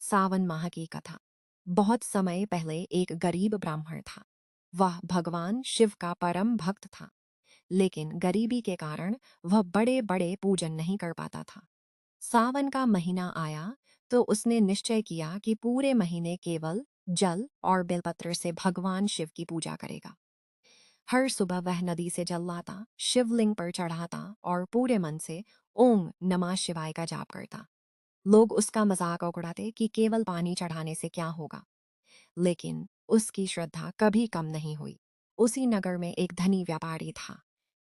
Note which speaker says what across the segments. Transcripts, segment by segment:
Speaker 1: सावन माह की कथा। बहुत समय पहले एक गरीब ब्राह्मण था। वह भगवान शिव का परम भक्त था, लेकिन गरीबी के कारण वह बड़े बड़े पूजन नहीं कर पाता था। सावन का महीना आया तो उसने निश्चय किया कि पूरे महीने केवल जल और बेलपत्र से भगवान शिव की पूजा करेगा। हर सुबह वह नदी से जल लाता, शिवलिंग पर चढ़ाता और पूरे मन से ओम नमः शिवाय का जाप करता। लोग उसका मजाक उड़ाते कि केवल पानी चढ़ाने से क्या होगा, लेकिन उसकी श्रद्धा कभी कम नहीं हुई। उसी नगर में एक धनी व्यापारी था।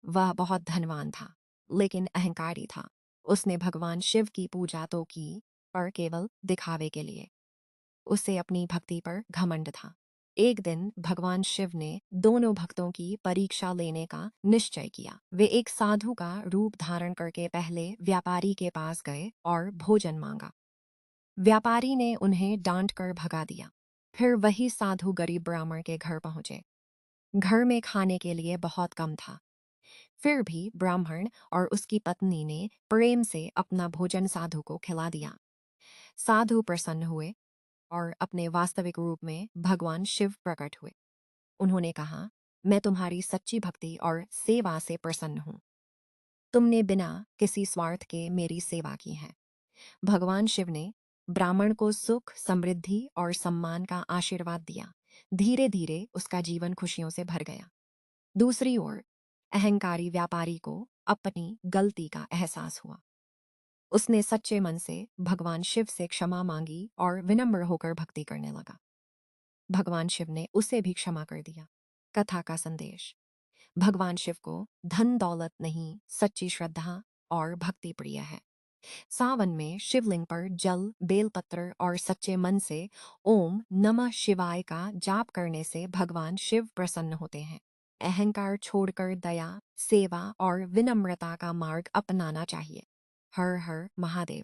Speaker 1: वह बहुत धनवान था, लेकिन अहंकारी था। उसने भगवान शिव की पूजा तो की, पर केवल दिखावे के लिए। उसे अपनी भक्ति पर घमंड था। एक दिन भगवान शिव ने दोनों भक्तों की परीक्षा लेने का निश्चय किया। वे एक साधु का रूप धारण करके पहले व्यापारी के पास गए और भोजन मांगा। व्यापारी ने उन्हें डांट कर भगा दिया। फिर वही साधु गरीब ब्राह्मण के घर पहुंचे। घर में खाने के लिए बहुत कम था। फिर भी ब्राह्मण और उसकी पत्नी ने प्रेम से अपना भोजन साधु को खिला दिया। साधु प्रसन्न हुए और अपने वास्तविक रूप में भगवान शिव प्रकट हुए। उन्होंने कहा, मैं तुम्हारी सच्ची भक्ति और सेवा से प्रसन्न हूँ। तुमने बिना किसी स्वार्थ के मेरी सेवा की है। भगवान शिव ने ब्राह्मण को सुख, समृद्धि और सम्मान का आशीर्वाद दिया। धीरे धीरे उसका जीवन खुशियों से भर गया। दूसरी ओर अहंकारी व्यापारी को अपनी गलती का एहसास हुआ। उसने सच्चे मन से भगवान शिव से क्षमा मांगी और विनम्र होकर भक्ति करने लगा। भगवान शिव ने उसे भी क्षमा कर दिया। कथा का संदेश। भगवान शिव को धन दौलत नहीं, सच्ची श्रद्धा और भक्ति प्रिय है। सावन में शिवलिंग पर जल, बेलपत्र और सच्चे मन से ओम नमः शिवाय का जाप करने से भगवान शिव प्रसन्न होते हैं। अहंकार छोड़कर दया, सेवा और विनम्रता का मार्ग अपनाना चाहिए। हर हर महादेव।